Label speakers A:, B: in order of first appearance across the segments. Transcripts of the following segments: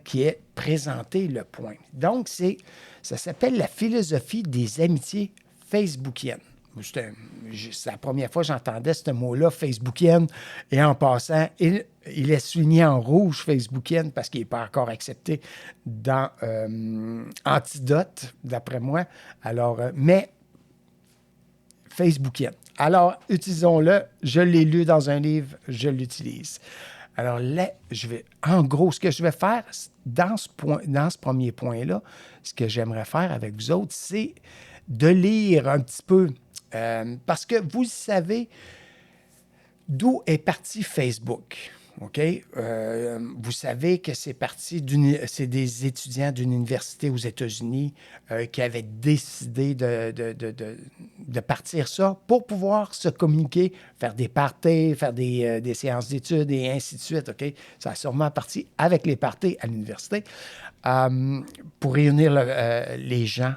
A: qui est présenter le point. Donc, ça s'appelle la philosophie des amitiés facebookiennes. C'est la première fois que j'entendais ce mot-là, facebookienne, et en passant, il est souligné en rouge, facebookienne, parce qu'il n'est pas encore accepté dans Antidote, d'après moi. Alors, mais facebookienne. Alors, utilisons-le. Je l'ai lu dans un livre, je l'utilise. Alors là, en gros, ce que je vais faire dans ce premier point-là, ce que j'aimerais faire avec vous autres, c'est de lire un petit peu, parce que vous savez d'où est parti Facebook. OK? Vous savez que c'est des étudiants d'une université aux États-Unis qui avaient décidé de partir ça pour pouvoir se communiquer, faire des parties, faire des séances d'études et ainsi de suite. OK? Ça a sûrement parti avec les parties à l'université pour réunir les gens.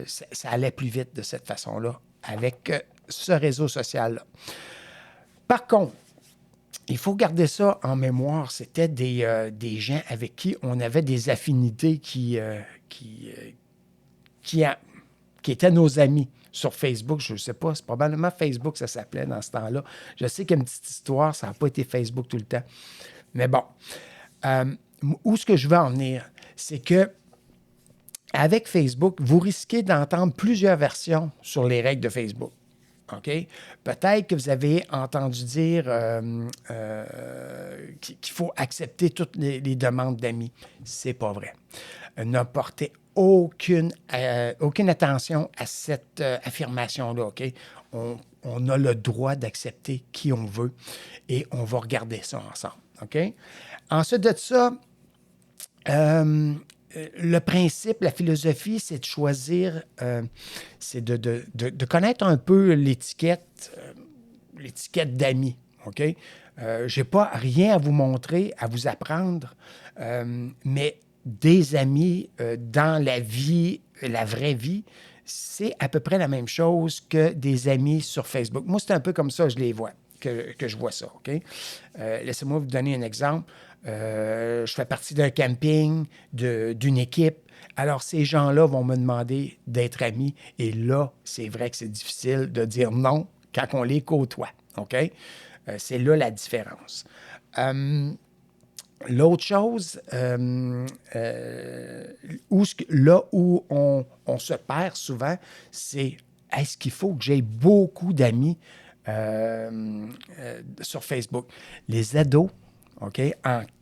A: Ça allait plus vite de cette façon-là avec ce réseau social-là. Par contre, il faut garder ça en mémoire. C'était des gens avec qui on avait des affinités qui étaient nos amis sur Facebook. Je ne sais pas, c'est probablement Facebook ça s'appelait dans ce temps-là. Je sais qu'il y a une petite histoire, ça n'a pas été Facebook tout le temps. Mais bon, où est-ce que je veux en venir? C'est que avec Facebook, vous risquez d'entendre plusieurs versions sur les règles de Facebook. OK? Peut-être que vous avez entendu dire qu'il faut accepter toutes les demandes d'amis. C'est pas vrai. Ne portez aucune attention à cette affirmation-là. OK? On a le droit d'accepter qui on veut et on va regarder ça ensemble. OK? Ensuite de ça, le principe, la philosophie, c'est de choisir, c'est de connaître un peu l'étiquette d'amis, OK? Je n'ai pas rien à vous montrer, à vous apprendre, mais des amis dans la vie, la vraie vie, c'est à peu près la même chose que des amis sur Facebook. Moi, c'est un peu comme ça que je les vois, que je vois ça, OK? Laissez-moi vous donner un exemple. Je fais partie d'un camping, d'une équipe. Alors, ces gens-là vont me demander d'être amis. Et là, c'est vrai que c'est difficile de dire non quand on les côtoie. OK? C'est là la différence. L'autre chose, là où on se perd souvent, c'est est-ce qu'il faut que j'aie beaucoup d'amis sur Facebook? Les ados, OK,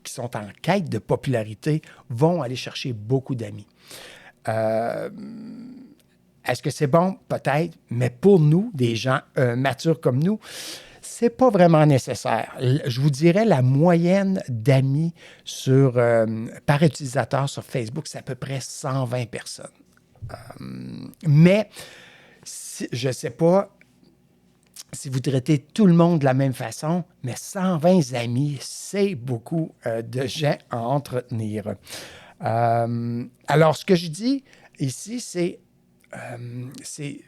A: qui sont en quête de popularité, vont aller chercher beaucoup d'amis. Est-ce que c'est bon? Peut-être, mais pour nous, des gens matures comme nous, c'est pas vraiment nécessaire. Je vous dirais la moyenne d'amis par utilisateur sur Facebook, c'est à peu près 120 personnes. Mais je ne sais pas si vous traitez tout le monde de la même façon, mais 120 amis, c'est beaucoup de gens à entretenir. Alors, ce que je dis ici, c'est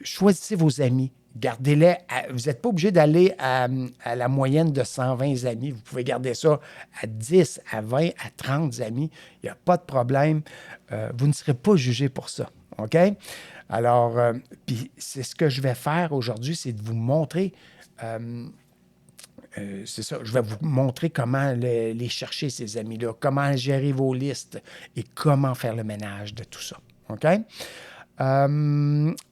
A: choisissez vos amis. Gardez-les. Vous n'êtes pas obligé d'aller à la moyenne de 120 amis. Vous pouvez garder ça à 10, à 20, à 30 amis. Il n'y a pas de problème. Vous ne serez pas jugé pour ça. OK? Alors, puis c'est ce que je vais faire aujourd'hui, c'est de vous montrer, c'est ça, je vais vous montrer comment les chercher, ces amis-là, comment gérer vos listes et comment faire le ménage de tout ça. OK?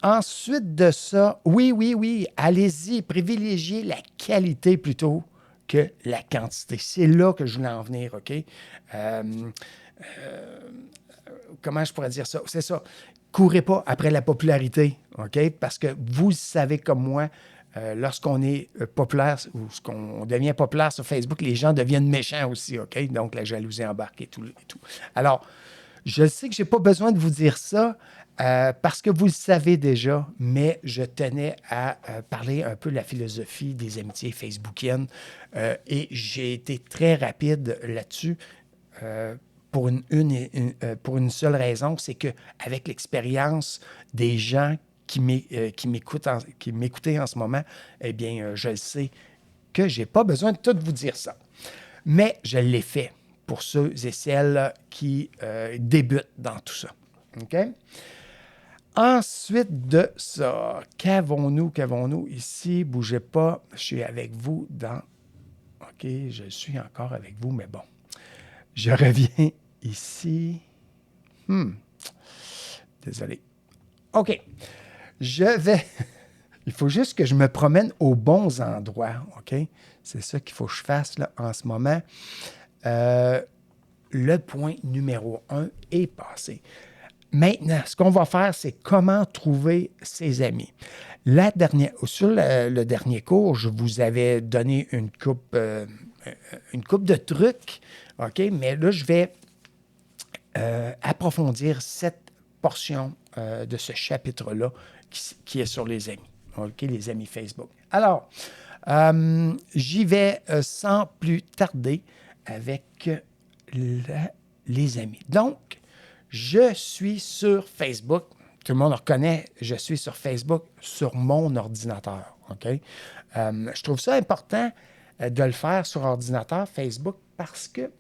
A: Ensuite de ça, oui, allez-y, privilégiez la qualité plutôt que la quantité. C'est là que je voulais en venir, OK? Comment je pourrais dire ça? C'est ça. Courez pas après la popularité, OK? Parce que vous savez comme moi, lorsqu'on est populaire ou qu'on devient populaire sur Facebook, les gens deviennent méchants aussi, OK? Donc, la jalousie embarque et tout. Alors, je sais que je n'ai pas besoin de vous dire ça parce que vous le savez déjà, mais je tenais à parler un peu de la philosophie des amitiés facebookiennes et j'ai été très rapide là-dessus. Pour une seule raison, c'est qu'avec l'expérience des gens qui m'écoutaient en ce moment, eh bien, je le sais que je n'ai pas besoin de tout vous dire ça. Mais je l'ai fait pour ceux et celles qui débutent dans tout ça. OK? Ensuite de ça, qu'avons-nous ici? Bougez pas, je suis avec vous dans... OK, je suis encore avec vous, mais bon. Je reviens ici. Désolé. OK. Je vais... Il faut juste que je me promène aux bons endroits, OK? C'est ça qu'il faut que je fasse là, en ce moment. Le point numéro 1 est passé. Maintenant, ce qu'on va faire, c'est comment trouver ses amis. Sur le dernier cours, je vous avais donné une coupe de trucs, OK? Mais là, je vais approfondir cette portion de ce chapitre-là qui est sur les amis, OK? Les amis Facebook. Alors, j'y vais sans plus tarder avec les amis. Donc, je suis sur Facebook. Tout le monde reconnaît, je suis sur Facebook sur mon ordinateur. OK? Je trouve ça important de le faire sur ordinateur Facebook parce que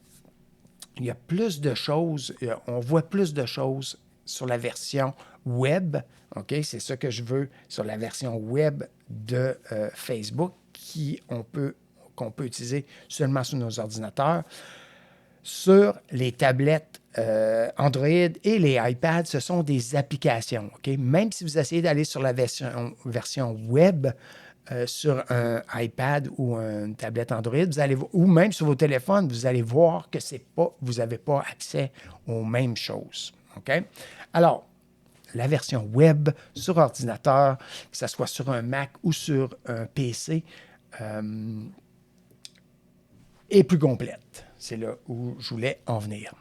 A: il y a plus de choses, on voit plus de choses sur la version web. OK? C'est ça que je veux sur la version web de Facebook qu'on peut utiliser seulement sur nos ordinateurs. Sur les tablettes Android et les iPads, ce sont des applications. OK? Même si vous essayez d'aller sur la version web sur un iPad ou une tablette Android, ou même sur vos téléphones, vous allez voir que vous n'avez pas accès aux mêmes choses. OK? Alors, la version web sur ordinateur, que ce soit sur un Mac ou sur un PC, est plus complète. C'est là où je voulais en venir.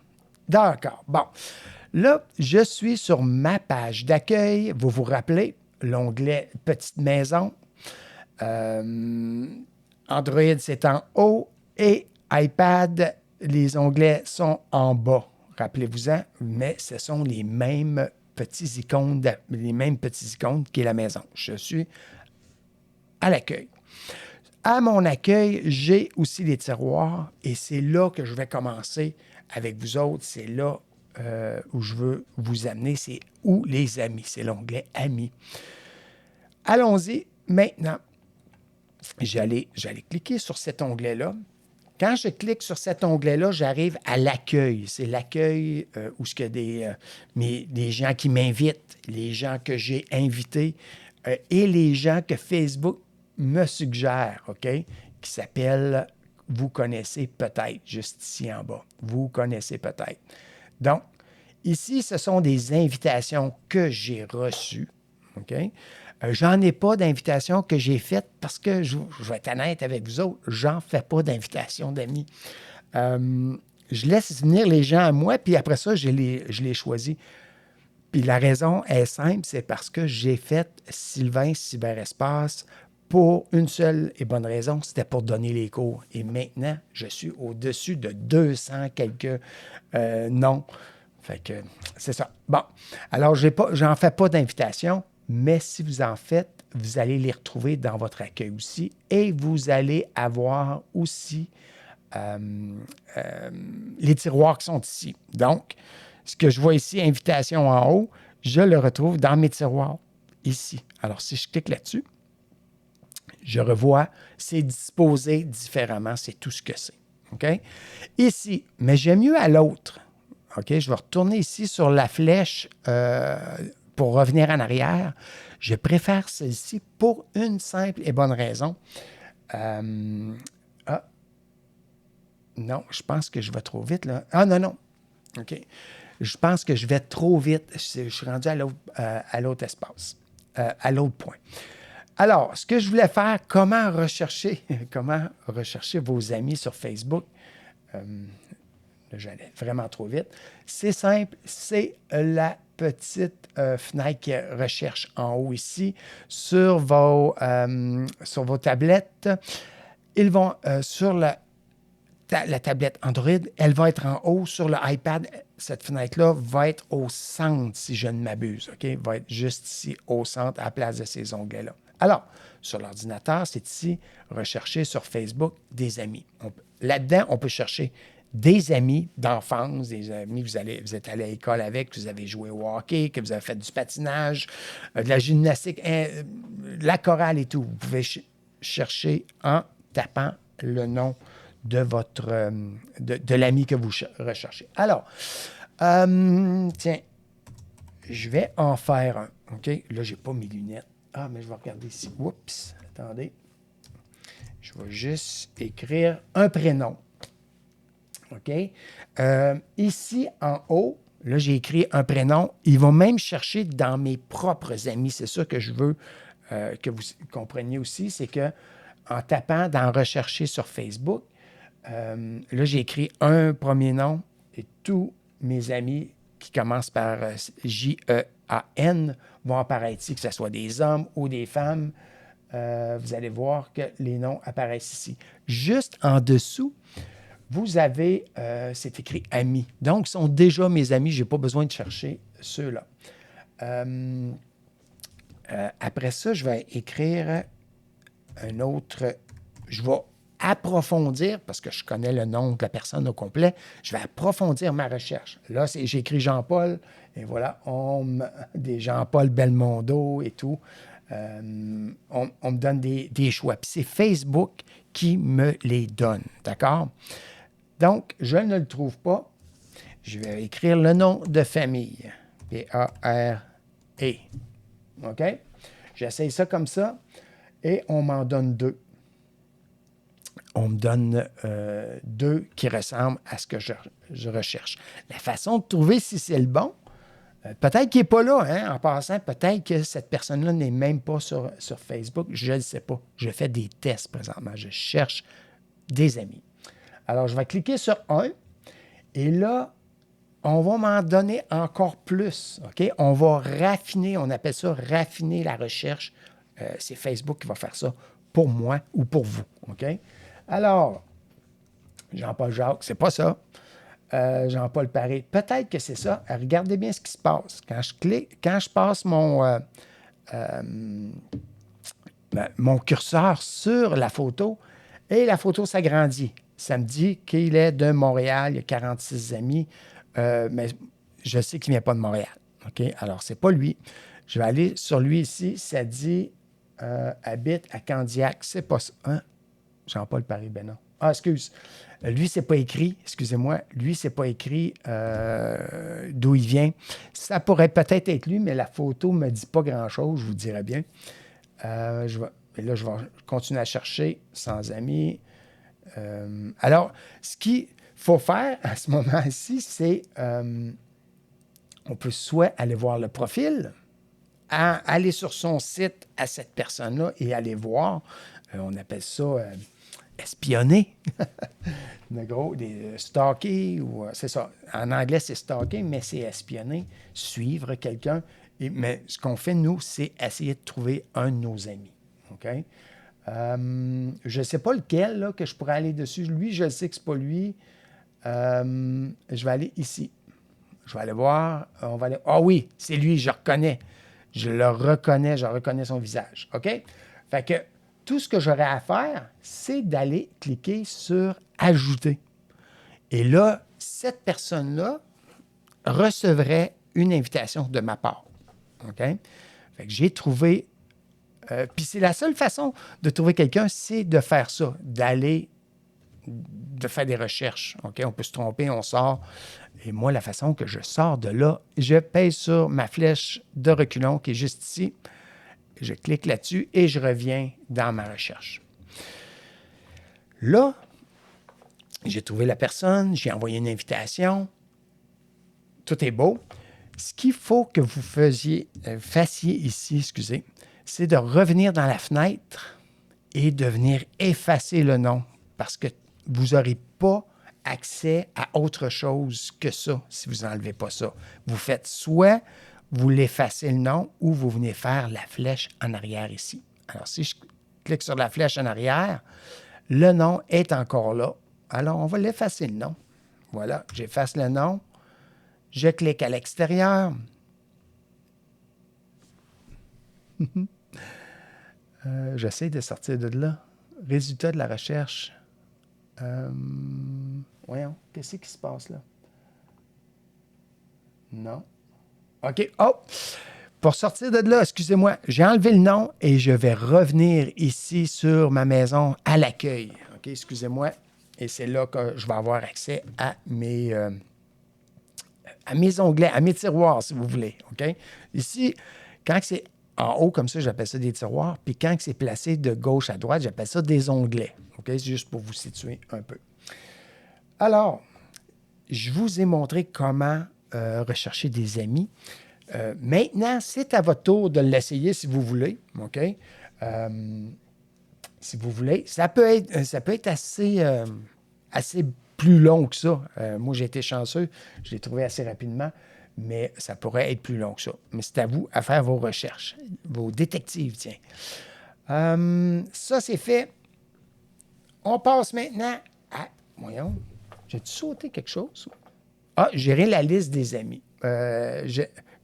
A: D'accord. Bon. Là, je suis sur ma page d'accueil. Vous vous rappelez, l'onglet « Petite maison ». Android, c'est en haut et iPad, les onglets sont en bas. Rappelez-vous-en, mais ce sont les mêmes petits icônes qui est la maison. Je suis à l'accueil. À mon accueil, j'ai aussi les tiroirs et c'est là que je vais commencer avec vous autres. C'est là où je veux vous amener. C'est où les amis. C'est l'onglet Amis. Allons-y maintenant. J'allais cliquer sur cet onglet-là. Quand je clique sur cet onglet-là, j'arrive à l'accueil. C'est l'accueil où il y a des gens qui m'invitent, les gens que j'ai invités et les gens que Facebook me suggère, OK? Qui s'appelle, vous connaissez peut-être, juste ici en bas. Vous connaissez peut-être. Donc, ici, ce sont des invitations que j'ai reçues, OK? J'en ai pas d'invitations que j'ai faites parce que, je vais être honnête avec vous autres, j'en fais pas d'invitation d'amis. Je laisse venir les gens à moi, puis après ça, je les choisis. Puis la raison est simple, c'est parce que j'ai fait Sylvain Cyberespace pour une seule et bonne raison, c'était pour donner les cours. Et maintenant, je suis au-dessus de 200 quelques noms. Fait que c'est ça. Bon, alors j'en fais pas d'invitation, mais si vous en faites, vous allez les retrouver dans votre accueil aussi. Et vous allez avoir aussi les tiroirs qui sont ici. Donc, ce que je vois ici, invitation en haut, je le retrouve dans mes tiroirs ici. Alors, si je clique là-dessus, je revois, c'est disposé différemment, c'est tout ce que c'est. OK? Ici, mais j'aime mieux à l'autre. OK? Je vais retourner ici sur la flèche pour revenir en arrière. Je préfère celle-ci pour une simple et bonne raison. Non, je pense que je vais trop vite, là. Ah, non. OK. Je pense que je vais trop vite. Je suis rendu à l'autre espace, à l'autre point. Alors, ce que je voulais faire, comment rechercher vos amis sur Facebook. Là, j'allais vraiment trop vite. C'est simple, c'est la petite fenêtre qui est recherche en haut ici sur vos tablettes. Ils vont sur la tablette Android, elle va être en haut. Sur le iPad, cette fenêtre-là va être au centre, si je ne m'abuse. OK? Va être juste ici, au centre, à la place de ces onglets-là. Alors, sur l'ordinateur, c'est ici, rechercher sur Facebook des amis. Là-dedans, on peut chercher des amis d'enfance, des amis que vous êtes allé à l'école avec, que vous avez joué au hockey, que vous avez fait du patinage, de la gymnastique, la chorale et tout. Vous pouvez chercher en tapant le nom de votre de l'ami que vous recherchez. Alors, tiens, je vais en faire un. OK? Là, je n'ai pas mes lunettes. Ah, mais je vais regarder ici. Oups, attendez. Je vais juste écrire un prénom. OK? Ici, en haut, là, j'ai écrit un prénom. Il va même chercher dans mes propres amis. C'est ça que je veux que vous compreniez aussi. C'est que en tapant dans Rechercher sur Facebook, là, j'ai écrit un premier nom et tous mes amis qui commencent par J-E-A-N vont apparaître ici, que ce soit des hommes ou des femmes. Vous allez voir que les noms apparaissent ici. Juste en dessous, vous avez, c'est écrit amis. Donc, ce sont déjà mes amis. Je n'ai pas besoin de chercher ceux-là. Après ça, je vais écrire un autre. Je vais approfondir, parce que je connais le nom de la personne au complet, je vais approfondir ma recherche. Là, j'ai écrit Jean-Paul, et voilà, des Jean-Paul Belmondo et tout. On me donne des choix. Puis c'est Facebook qui me les donne, d'accord? Donc, je ne le trouve pas. Je vais écrire le nom de famille. P-A-R-E. OK? J'essaye ça comme ça, et on m'en donne deux. On me donne deux qui ressemblent à ce que je recherche. La façon de trouver si c'est le bon, peut-être qu'il n'est pas là, hein, en passant. Peut-être que cette personne-là n'est même pas sur Facebook. Je ne le sais pas. Je fais des tests présentement. Je cherche des amis. Alors, je vais cliquer sur un. Et là, on va m'en donner encore plus. OK? On va raffiner. On appelle ça raffiner la recherche. C'est Facebook qui va faire ça pour moi ou pour vous. OK? Alors, Jean-Paul Jacques, c'est pas ça. Jean-Paul Paré, peut-être que c'est ça. Regardez bien ce qui se passe. Quand je clique, quand je passe mon curseur sur la photo, et la photo s'agrandit. Ça me dit qu'il est de Montréal, il y a 46 amis, mais je sais qu'il ne vient pas de Montréal. OK? Alors, c'est pas lui. Je vais aller sur lui ici. Ça dit habite à Candiac. C'est pas ça. Hein? Jean-Paul Paré, ben non. Ah, excuse. Lui, c'est pas écrit. Excusez-moi. Lui, c'est pas écrit d'où il vient. Ça pourrait peut-être être lui, mais la photo ne me dit pas grand-chose, je vous dirais bien. Là, je vais continuer à chercher sans amis. Alors, ce qu'il faut faire à ce moment-ci, c'est on peut soit aller voir le profil, aller sur son site à cette personne-là et aller voir. On appelle ça espionner. Stalker, c'est ça. En anglais, c'est stalker, mais c'est espionner, suivre quelqu'un. Mais ce qu'on fait, nous, c'est essayer de trouver un de nos amis. OK? Je ne sais pas lequel là, que je pourrais aller dessus. Lui, je sais que ce n'est pas lui. Je vais aller ici. Je vais aller voir. Ah oui, c'est lui, je reconnais. Je le reconnais, je reconnais son visage. OK? Fait que tout ce que j'aurais à faire, c'est d'aller cliquer sur Ajouter. Et là, cette personne-là recevrait une invitation de ma part. OK? Fait que j'ai trouvé. Puis c'est la seule façon de trouver quelqu'un, c'est de faire ça, de faire des recherches. OK? On peut se tromper, on sort. Et moi, la façon que je sors de là, je pèse sur ma flèche de reculon qui est juste ici. Je clique là-dessus et je reviens dans ma recherche. Là, j'ai trouvé la personne, j'ai envoyé une invitation. Tout est beau. Ce qu'il faut que vous fassiez ici, c'est de revenir dans la fenêtre et de venir effacer le nom parce que vous n'aurez pas accès à autre chose que ça si vous n'enlevez pas ça. Vous faites soit vous l'effacez le nom ou vous venez faire la flèche en arrière ici. Alors, si je clique sur la flèche en arrière, le nom est encore là. Alors, on va l'effacer le nom. Voilà, j'efface le nom. Je clique à l'extérieur. J'essaie de sortir de là. Résultat de la recherche. Voyons, qu'est-ce qui se passe là? Non. OK. Oh! Pour sortir de là, excusez-moi, j'ai enlevé le nom et je vais revenir ici sur ma maison à l'accueil. OK, excusez-moi. Et c'est là que je vais avoir accès à mes onglets, à mes tiroirs, si vous voulez. OK? Ici, quand c'est en haut comme ça, j'appelle ça des tiroirs. Puis quand c'est placé de gauche à droite, j'appelle ça des onglets. OK? C'est juste pour vous situer un peu. Alors, je vous ai montré comment rechercher des amis. Maintenant, c'est à votre tour de l'essayer si vous voulez. OK? Si vous voulez. Ça peut être assez plus long que ça. Moi, j'ai été chanceux. Je l'ai trouvé assez rapidement. Mais ça pourrait être plus long que ça. Mais c'est à vous à faire vos recherches. Vos détectives, tiens. Ça, c'est fait. On passe maintenant à... Voyons. J'ai-tu sauté quelque chose? Ah, gérer la liste des amis.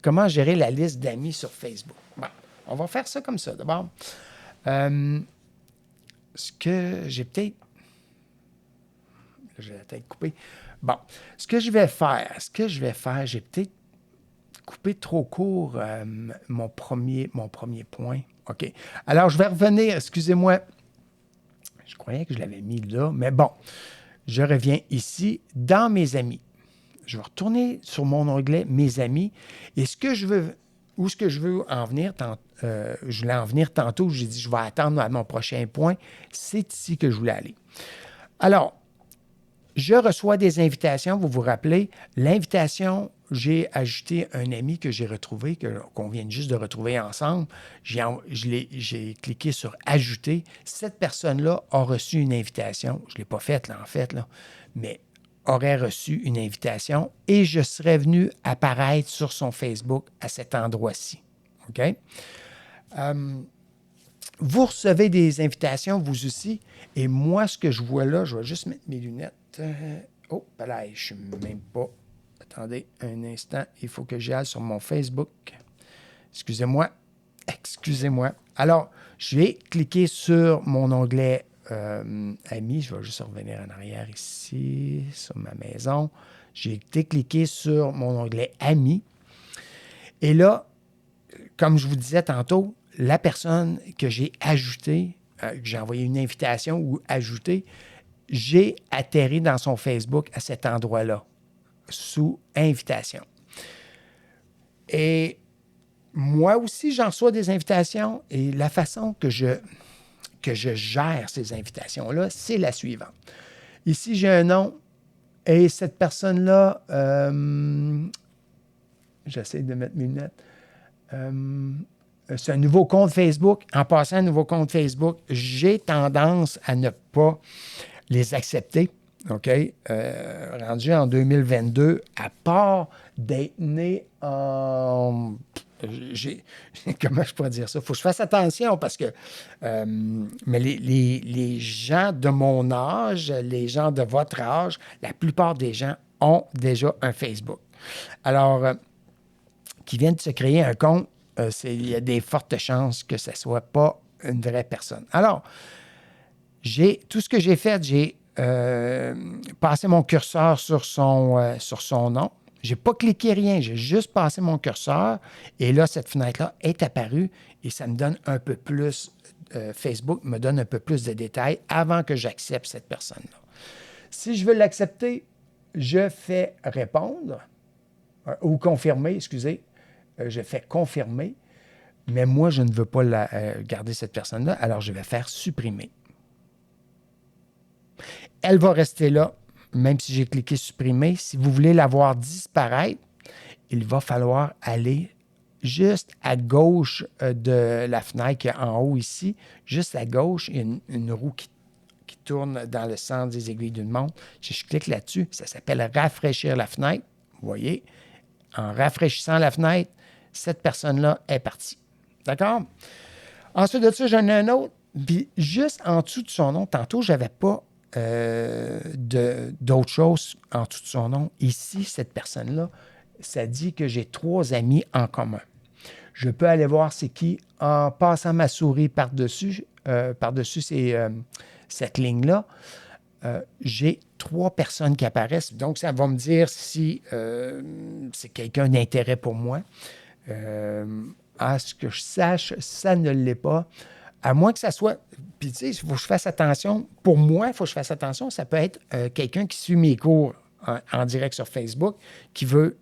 A: Comment gérer la liste d'amis sur Facebook? Bon, on va faire ça comme ça, d'abord. Ce que j'ai peut-être... J'ai la tête coupée. Bon, ce que je vais faire, j'ai peut-être coupé trop court mon premier point. OK. Alors, je vais revenir, excusez-moi. Je croyais que je l'avais mis là, mais bon, je reviens ici dans mes amis. Je vais retourner sur mon onglet Mes amis. Et ce que je veux en venir, je voulais en venir tantôt, j'ai dit je vais attendre à mon prochain point. C'est ici que je voulais aller. Alors, je reçois des invitations. Vous vous rappelez, l'invitation, j'ai ajouté un ami que j'ai retrouvé, qu'on vient juste de retrouver ensemble. J'ai cliqué sur Ajouter. Cette personne-là a reçu une invitation. Je ne l'ai pas faite, là, en fait, là, mais aurait reçu une invitation et je serais venu apparaître sur son Facebook à cet endroit-ci. OK? Vous recevez des invitations, vous aussi, et moi, ce que je vois là, je vais juste mettre mes lunettes. Oh, là, je ne suis même pas... Attendez un instant, il faut que j'aille sur mon Facebook. Excusez-moi. Alors, je vais cliquer sur mon onglet Amis. Je vais juste revenir en arrière ici, sur ma maison. J'ai cliqué sur mon onglet Amis. Et là, comme je vous disais tantôt, la personne que j'ai ajoutée, que j'ai envoyé une invitation ou ajoutée, j'ai atterri dans son Facebook à cet endroit-là, sous invitation. Et moi aussi, j'en reçois des invitations et la façon que je gère ces invitations-là, c'est la suivante. Ici, j'ai un nom et cette personne-là, j'essaie de mettre mes lunettes, c'est un nouveau compte Facebook. En passant un nouveau compte Facebook, j'ai tendance à ne pas les accepter. OK? Rendu en 2022, à part d'être né en... comment je pourrais dire ça? Il faut que je fasse attention parce que mais les gens de mon âge, les gens de votre âge, la plupart des gens ont déjà un Facebook. Alors, qui viennent de se créer un compte, il y a des fortes chances que ce ne soit pas une vraie personne. Alors, tout ce que j'ai fait, j'ai passé mon curseur sur son nom. Je n'ai pas cliqué rien, j'ai juste passé mon curseur et là, cette fenêtre-là est apparue et ça me donne un peu plus, Facebook me donne un peu plus de détails avant que j'accepte cette personne-là. Si je veux l'accepter, je fais répondre ou confirmer, excusez, je fais confirmer, mais moi, je ne veux pas garder cette personne-là, alors je vais faire supprimer. Elle va rester là, même si j'ai cliqué supprimer. Si vous voulez la voir disparaître, il va falloir aller juste à gauche de la fenêtre qui est en haut ici. Juste à gauche, il y a une roue qui tourne dans le sens des aiguilles d'une montre. Si je clique là-dessus, ça s'appelle rafraîchir la fenêtre. Vous voyez, en rafraîchissant la fenêtre, cette personne-là est partie. D'accord? Ensuite de ça, j'en ai un autre. Puis juste en dessous de son nom, tantôt, je n'avais pas d'autre chose en dessous de son nom. Ici, cette personne-là, ça dit que j'ai 3 amis en commun. Je peux aller voir c'est qui en passant ma souris par-dessus cette ligne-là. j'ai 3 personnes qui apparaissent. Donc, ça va me dire si c'est quelqu'un d'intérêt pour moi. À ce que je sache, ça ne l'est pas. À moins que ça soit... Puis, tu sais, il faut que je fasse attention. Pour moi, il faut que je fasse attention. Ça peut être quelqu'un qui suit mes cours en direct sur Facebook, qui veut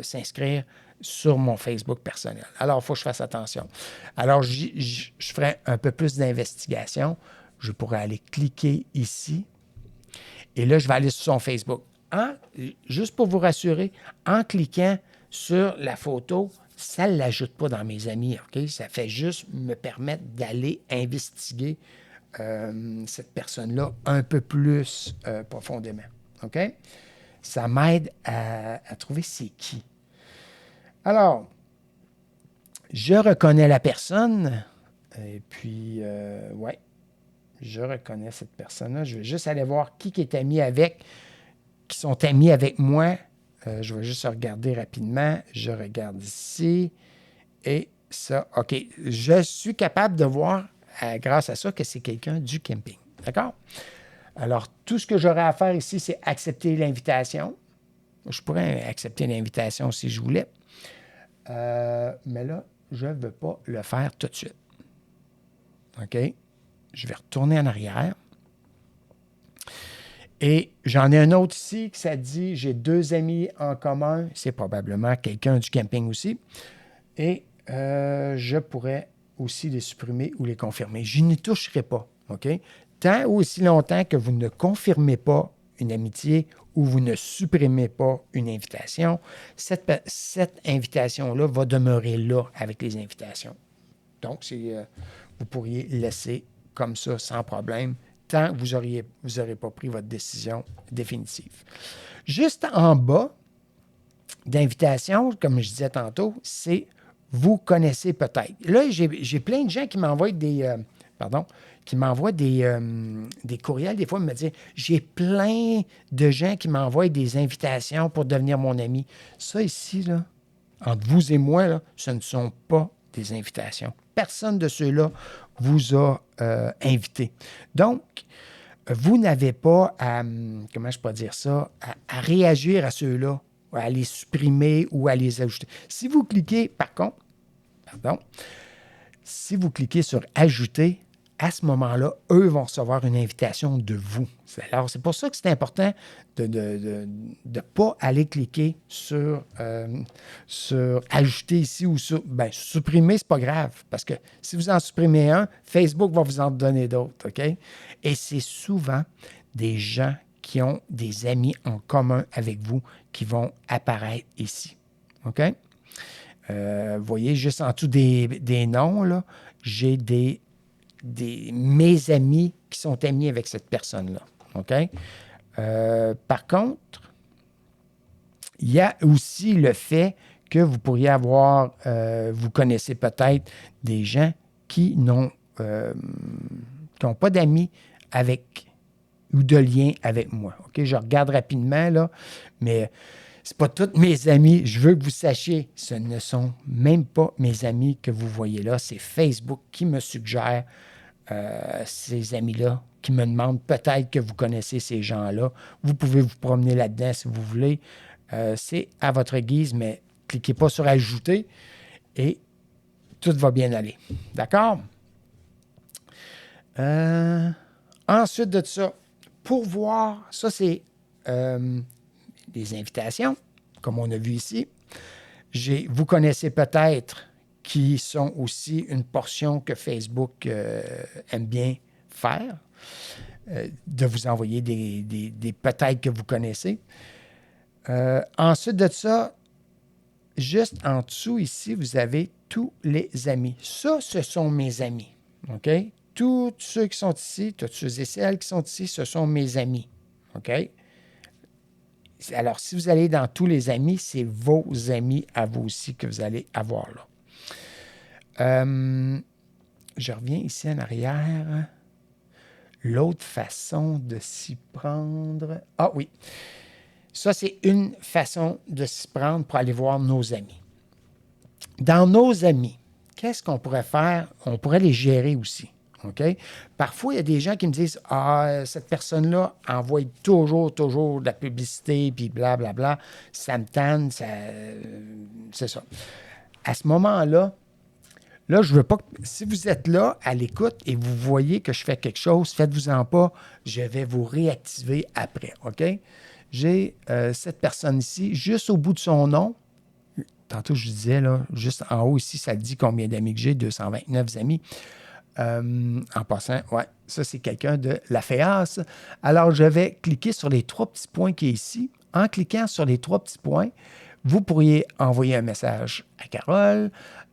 A: s'inscrire sur mon Facebook personnel. Alors, il faut que je fasse attention. Alors, je ferai un peu plus d'investigation. Je pourrais aller cliquer ici. Et là, je vais aller sur son Facebook. Juste pour vous rassurer, en cliquant sur la photo, ça ne l'ajoute pas dans mes amis. OK? Ça fait juste me permettre d'aller investiguer cette personne-là un peu plus profondément. OK? Ça m'aide à trouver c'est qui. Alors, je reconnais la personne. Et puis, ouais, je reconnais cette personne-là. Je vais juste aller voir qui est ami avec, qui sont amis avec moi. Je vais juste regarder rapidement. Je regarde ici. Et ça, OK. Je suis capable de voir, grâce à ça, que c'est quelqu'un du camping. D'accord? Alors, tout ce que j'aurais à faire ici, c'est accepter l'invitation. Je pourrais accepter l'invitation si je voulais. Mais là, je ne veux pas le faire tout de suite. OK? Je vais retourner en arrière. Et j'en ai un autre ici qui ça dit, j'ai 2 amis en commun. C'est probablement quelqu'un du camping aussi. Et je pourrais aussi les supprimer ou les confirmer. Je n'y toucherai pas. OK? Tant ou aussi longtemps que vous ne confirmez pas une amitié ou vous ne supprimez pas une invitation, cette invitation-là va demeurer là avec les invitations. Donc, vous pourriez laisser comme ça sans problème tant que vous n'aurez pas pris votre décision définitive. Juste en bas d'invitation, comme je disais tantôt, c'est « Vous connaissez peut-être ». Là, j'ai plein de gens qui m'envoient des courriels. Des fois, ils me disent « J'ai plein de gens qui m'envoient des invitations pour devenir mon ami ». Ça ici, là, entre vous et moi, là, ce ne sont pas des invitations. Personne de ceux-là vous a invité. Donc, vous n'avez pas à, comment je peux dire ça, à réagir à ceux-là, à les supprimer ou à les ajouter. Si vous cliquez, si vous cliquez sur « Ajouter », à ce moment-là, eux vont recevoir une invitation de vous. Alors, c'est pour ça que c'est important de ne pas aller cliquer sur ajouter ici ou sur supprimer, c'est pas grave. Parce que si vous en supprimez un, Facebook va vous en donner d'autres. OK? Et c'est souvent des gens qui ont des amis en commun avec vous qui vont apparaître ici. OK? Vous voyez, juste en dessous des noms, là, j'ai mes amis qui sont amis avec cette personne-là. OK? Par contre, il y a aussi le fait que vous pourriez avoir, vous connaissez peut-être des gens qui n'ont pas d'amis avec ou de lien avec moi. OK? Je regarde rapidement, là, mais ce pas tous mes amis. Je veux que vous sachiez, ce ne sont même pas mes amis que vous voyez là. C'est Facebook qui me suggère ces amis-là, qui me demandent peut-être que vous connaissez ces gens-là. Vous pouvez vous promener là-dedans si vous voulez. C'est à votre guise, mais cliquez pas sur « Ajouter » et tout va bien aller. D'accord? Ensuite de ça, pour voir, ça c'est des invitations, comme on a vu ici. Vous connaissez peut-être qui sont aussi une portion que Facebook aime bien faire, de vous envoyer des peut-être que vous connaissez. Ensuite de ça, juste en dessous ici, vous avez tous les amis. Ça, ce sont mes amis. OK? Tous ceux qui sont ici, tous ceux et celles qui sont ici, ce sont mes amis. OK? Alors, si vous allez dans tous les amis, c'est vos amis à vous aussi que vous allez avoir là. Je reviens ici en arrière. L'autre façon de s'y prendre... Ah oui, ça c'est une façon de s'y prendre pour aller voir nos amis. Dans nos amis, qu'est-ce qu'on pourrait faire? On pourrait les gérer aussi. OK? Parfois, il y a des gens qui me disent « Ah, cette personne-là envoie toujours de la publicité, puis blablabla. Ça me tanne, c'est ça. » À ce moment-là, là, je veux pas que... Si vous êtes là, à l'écoute, et vous voyez que je fais quelque chose, faites-vous-en pas, je vais vous réactiver après, OK? J'ai cette personne ici, juste au bout de son nom. Tantôt, je disais, là, juste en haut ici, ça dit combien d'amis que j'ai, 229 amis. En passant, ouais, ça, c'est quelqu'un de la FEAS. Alors, je vais cliquer sur les 3 petits points qui est ici. En cliquant sur les 3 petits points, vous pourriez envoyer un message à Carole,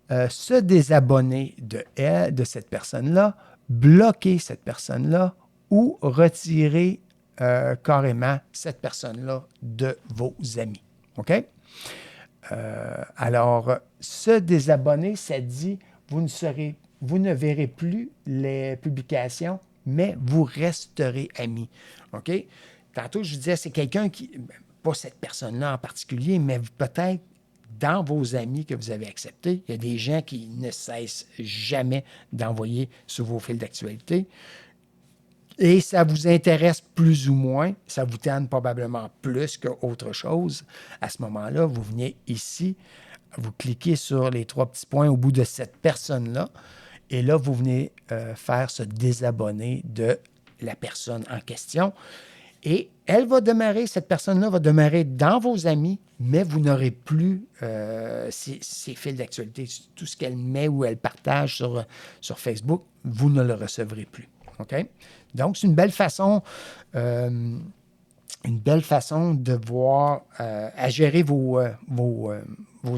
A: se désabonner de cette personne-là, bloquer cette personne-là ou retirer carrément cette personne-là de vos amis. OK? Alors, se désabonner, ça dit vous ne verrez plus les publications, mais vous resterez amis. OK? Tantôt, je vous disais, c'est quelqu'un qui, pas cette personne-là en particulier, mais peut-être dans vos amis que vous avez acceptés. Il y a des gens qui ne cessent jamais d'envoyer sur vos fils d'actualité. Et ça vous intéresse plus ou moins, ça vous tente probablement plus qu'autre chose. À ce moment-là, vous venez ici, vous cliquez sur les 3 petits points au bout de cette personne-là, et là, vous venez faire se désabonner de la personne en question. Et elle va demeurer, cette personne-là va demeurer dans vos amis, mais vous n'aurez plus ses fils d'actualité, tout ce qu'elle met ou elle partage sur Facebook, vous ne le recevrez plus. OK? Donc, c'est une belle façon de voir, à gérer vos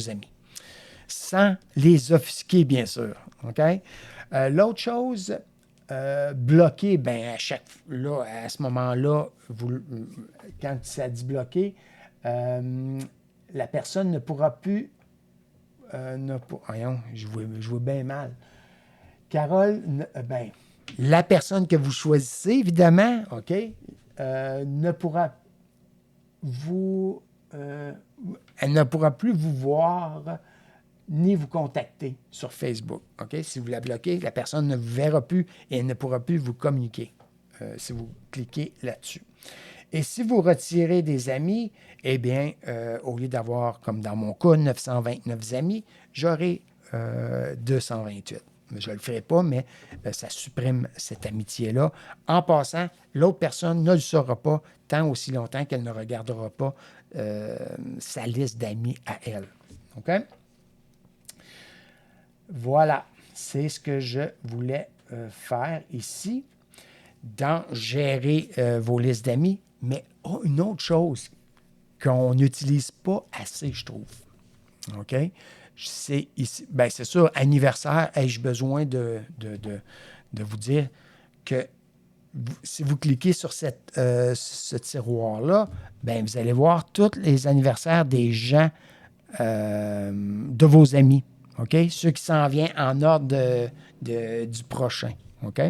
A: amis. Sans les offusquer, bien sûr. OK? L'autre chose, bloquer, bien, à ce moment-là, quand ça dit bloquer, la personne ne pourra plus... voyons, je vois bien mal. Carole, la personne que vous choisissez, évidemment, OK, ne pourra elle ne pourra plus vous voir ni vous contacter sur Facebook. OK? Si vous la bloquez, la personne ne vous verra plus et elle ne pourra plus vous communiquer si vous cliquez là-dessus. Et si vous retirez des amis, eh bien, au lieu d'avoir, comme dans mon cas, 929 amis, j'aurai 228. Je ne le ferai pas, mais ça supprime cette amitié-là. En passant, l'autre personne ne le saura pas tant aussi longtemps qu'elle ne regardera pas sa liste d'amis à elle. OK? Voilà, c'est ce que je voulais faire ici dans gérer vos listes d'amis. Mais une autre chose qu'on n'utilise pas assez, je trouve. OK? C'est ici, bien, c'est sûr, anniversaire, ai-je besoin de vous dire que si vous cliquez sur ce tiroir-là, bien, vous allez voir tous les anniversaires des gens de vos amis. OK? Ceux qui s'en viennent en ordre du prochain. OK?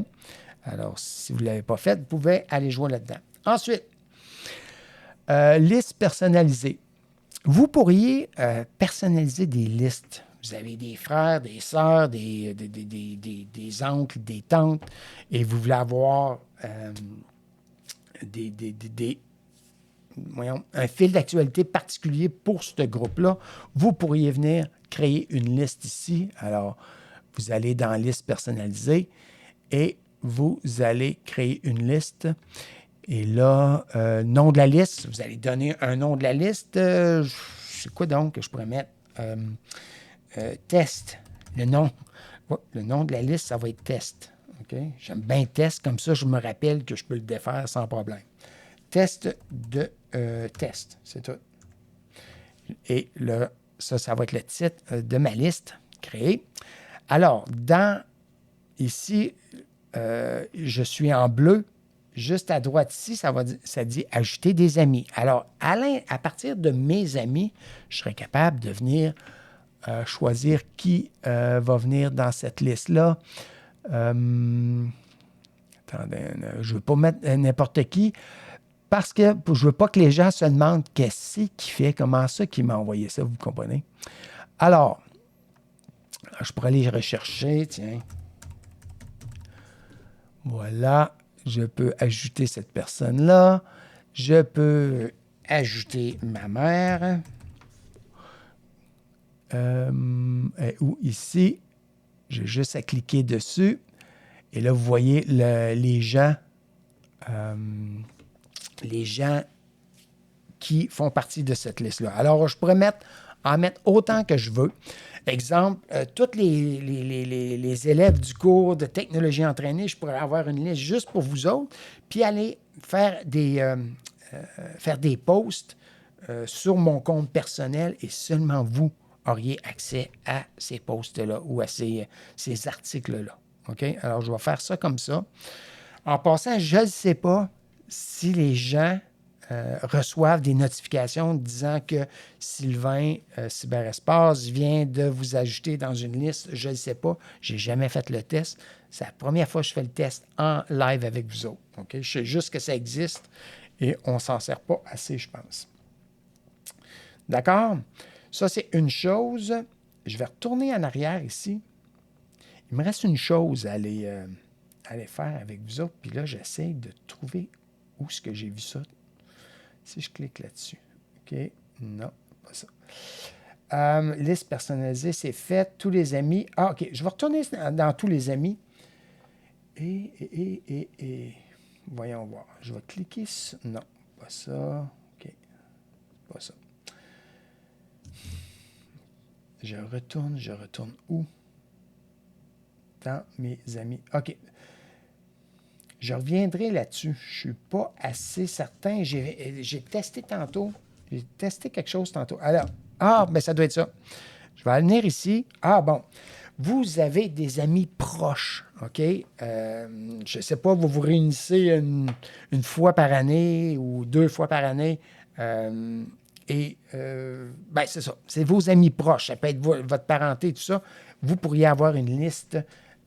A: Alors, si vous ne l'avez pas fait, vous pouvez aller jouer là-dedans. Ensuite, liste personnalisée. Vous pourriez personnaliser des listes. Vous avez des frères, des sœurs, des oncles, des tantes, et vous voulez avoir un fil d'actualité particulier pour ce groupe-là. Vous pourriez venir créer une liste ici. Alors, vous allez dans liste personnalisée et vous allez créer une liste. Et là, nom de la liste, vous allez donner un nom de la liste. C'est quoi donc que je pourrais mettre? Test. Le nom de la liste, ça va être test. Okay? J'aime bien test, comme ça, je me rappelle que je peux le défaire sans problème. Test de test, c'est tout. Et là, ça va être le titre de ma liste créée. Alors, ici, je suis en bleu. Juste à droite ici, ça dit « Ajouter des amis ». Alors, à partir de mes amis, je serai capable de venir choisir qui va venir dans cette liste-là. Attendez, je ne veux pas mettre n'importe qui parce que je ne veux pas que les gens se demandent qu'est-ce qu'il fait, comment ça qu'il m'a envoyé ça, vous comprenez? Alors, je pourrais aller rechercher, tiens. Voilà. Je peux ajouter cette personne-là. Je peux ajouter ma mère. Ou ici, j'ai juste à cliquer dessus. Et là, vous voyez les gens qui font partie de cette liste-là. Alors, je pourrais en mettre autant que je veux. Exemple, tous les élèves du cours de technologie entraînée, je pourrais avoir une liste juste pour vous autres, puis aller faire des posts sur mon compte personnel et seulement vous auriez accès à ces posts-là ou à ces articles-là. OK? Alors, je vais faire ça comme ça. En passant, je ne sais pas si les gens reçoivent des notifications disant que Sylvain Cyberespace vient de vous ajouter dans une liste. Je ne sais pas. Je n'ai jamais fait le test. C'est la première fois que je fais le test en live avec vous autres. Okay? Je sais juste que ça existe et on ne s'en sert pas assez, je pense. D'accord? Ça, c'est une chose. Je vais retourner en arrière ici. Il me reste une chose à aller faire avec vous autres. Puis là, j'essaie de trouver où est-ce que j'ai vu ça. Si je clique là-dessus. OK. Non, pas ça. Liste personnalisée, c'est fait. Tous les amis. Ah, OK. Je vais retourner dans tous les amis. Et. Voyons voir. Je vais cliquer sur... Non, pas ça. OK. Pas ça. Je retourne où? Dans mes amis. OK. Je reviendrai là-dessus. Je ne suis pas assez certain. J'ai testé tantôt. J'ai testé quelque chose tantôt. Alors, ben ça doit être ça. Je vais venir ici. Ah, bon. Vous avez des amis proches, OK? Je ne sais pas, vous vous réunissez une fois par année ou 2 fois par année. Ben, c'est ça. C'est vos amis proches. Ça peut être votre parenté, tout ça. Vous pourriez avoir une liste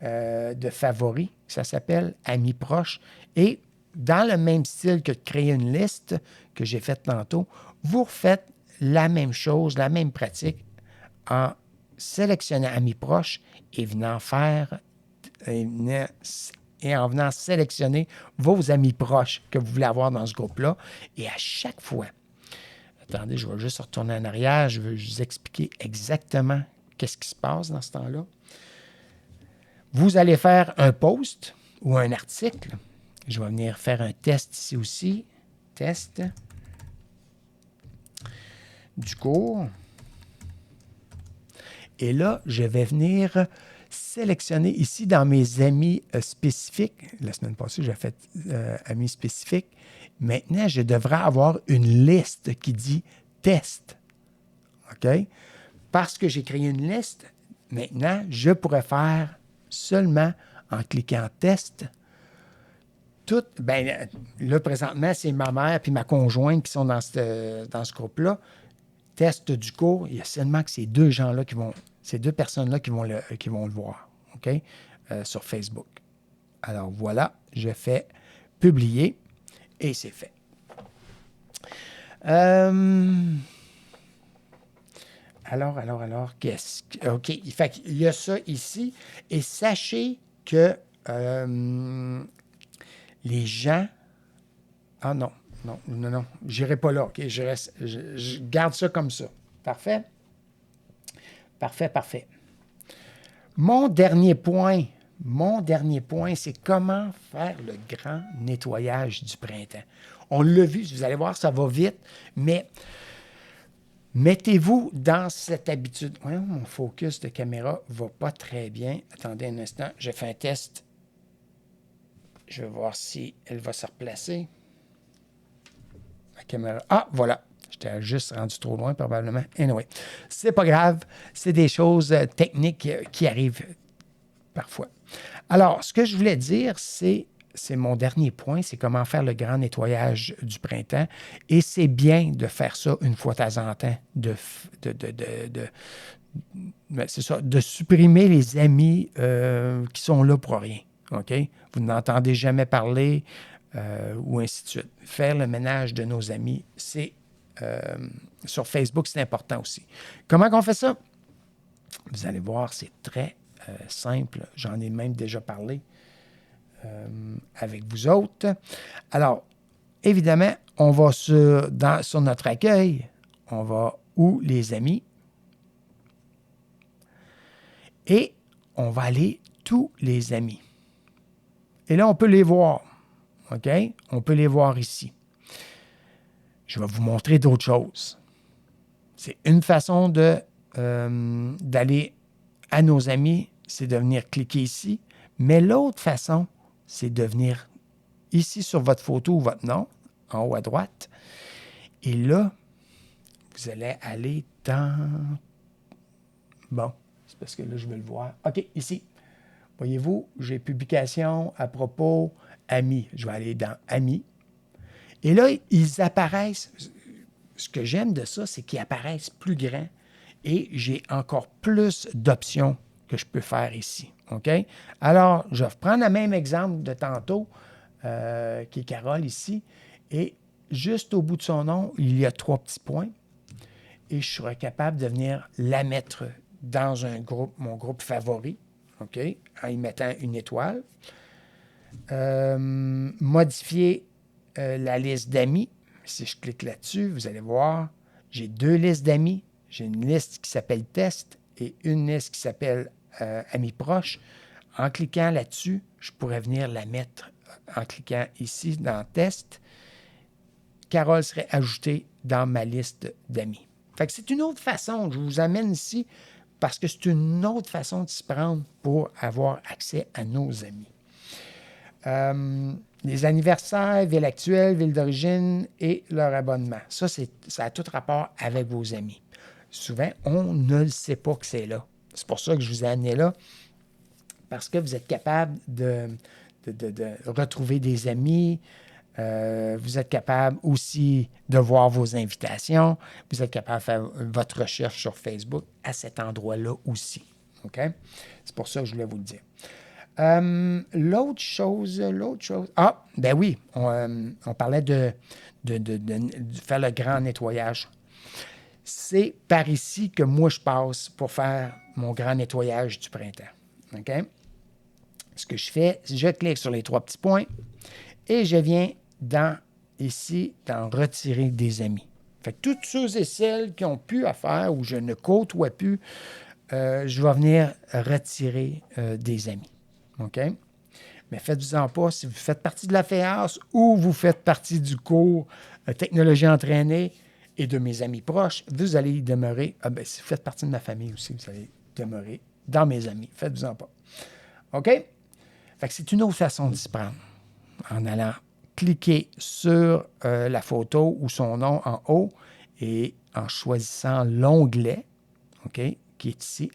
A: de favoris, ça s'appelle Amis proches. Et dans le même style que de créer une liste que j'ai faite tantôt, vous refaites la même chose, la même pratique en sélectionnant Amis proches et en venant sélectionner vos amis proches que vous voulez avoir dans ce groupe-là. Et à chaque fois, attendez, je vais juste retourner en arrière, je veux vous expliquer exactement qu'est-ce qui se passe dans ce temps-là. Vous allez faire un post ou un article. Je vais venir faire un test ici aussi. Test du cours. Et là, je vais venir sélectionner ici dans mes amis spécifiques. La semaine passée, j'ai fait amis spécifiques. Maintenant, je devrais avoir une liste qui dit test. OK? Parce que j'ai créé une liste, maintenant, je pourrais faire seulement en cliquant test. Là, présentement, c'est ma mère et ma conjointe qui sont dans ce groupe-là. Test du cours, il y a seulement que ces deux gens-là ces deux personnes-là qui vont le voir, OK? Sur Facebook. Alors voilà, je fais publier et c'est fait. Alors, qu'est-ce que... OK, il y a ça ici. Et sachez que les gens... Ah non, j'irai pas là, OK? Je garde ça comme ça. Parfait? Parfait. Mon dernier point, c'est comment faire le grand nettoyage du printemps. On l'a vu, vous allez voir, ça va vite, mais mettez-vous dans cette habitude. Voyons, mon focus de caméra ne va pas très bien. Attendez un instant, je fais un test. Je vais voir si elle va se replacer. La caméra. Ah, voilà. J'étais juste rendu trop loin, probablement. Anyway, c'est pas grave. C'est des choses techniques qui arrivent parfois. Alors, ce que je voulais dire, c'est mon dernier point, c'est comment faire le grand nettoyage du printemps. Et c'est bien de faire ça une fois de temps en temps, c'est ça, de supprimer les amis qui sont là pour rien. OK? Vous n'entendez jamais parler ou ainsi de suite. Faire le ménage de nos amis, c'est sur Facebook, c'est important aussi. Comment on fait ça? Vous allez voir, c'est très simple. J'en ai même déjà parlé. avec vous autres. Alors, évidemment, on va sur notre accueil, on va où les amis, et on va aller tous les amis. Et là, on peut les voir. OK? On peut les voir ici. Je vais vous montrer d'autres choses. C'est une façon d'aller à nos amis, c'est de venir cliquer ici. Mais l'autre façon, c'est de venir ici sur votre photo ou votre nom, en haut à droite. Et là, vous allez aller dans... Bon, c'est parce que là, je veux le voir. OK, ici. Voyez-vous, j'ai publication à propos amis. Je vais aller dans amis. Et là, ils apparaissent. Ce que j'aime de ça, c'est qu'ils apparaissent plus grands et j'ai encore plus d'options que je peux faire ici. OK? Alors, je vais prendre le même exemple de tantôt, qui est Carole ici. Et juste au bout de son nom, il y a 3 petits points. Et je serai capable de venir la mettre dans un groupe, mon groupe favori. OK? En y mettant une étoile. Modifier la liste d'amis. Si je clique là-dessus, vous allez voir, j'ai 2 listes d'amis. J'ai une liste qui s'appelle Test et une liste qui s'appelle Amis proches. En cliquant là-dessus, je pourrais venir la mettre en cliquant ici dans Test. Carole serait ajoutée dans ma liste d'amis. Fait que c'est une autre façon. Je vous amène ici parce que c'est une autre façon de s'y prendre pour avoir accès à nos amis. Les anniversaires, ville actuelle, ville d'origine et leur abonnement. Ça a tout rapport avec vos amis. Souvent, on ne le sait pas que c'est là. C'est pour ça que je vous ai amené là, parce que vous êtes capable de retrouver des amis. Vous êtes capable aussi de voir vos invitations. Vous êtes capable de faire votre recherche sur Facebook à cet endroit-là aussi. OK? C'est pour ça que je voulais vous le dire. L'autre chose. Ah, ben oui, on parlait de faire le grand nettoyage. C'est par ici que moi je passe pour faire mon grand nettoyage du printemps. OK? Ce que je fais, je clique sur les 3 petits points et je viens ici, dans retirer des amis. Fait que toutes ceux et celles qui ont pu à faire ou je ne côtoie plus, je vais venir retirer des amis. OK? Mais faites-vous-en pas, si vous faites partie de la FEAS ou vous faites partie du cours Technologie entraînée et de mes amis proches, vous allez y demeurer. Si vous faites partie de ma famille aussi, vous allez demeurer dans mes amis. Faites-vous-en pas. OK? Fait que c'est une autre façon de s'y prendre. En allant cliquer sur la photo ou son nom en haut et en choisissant l'onglet, OK, qui est ici,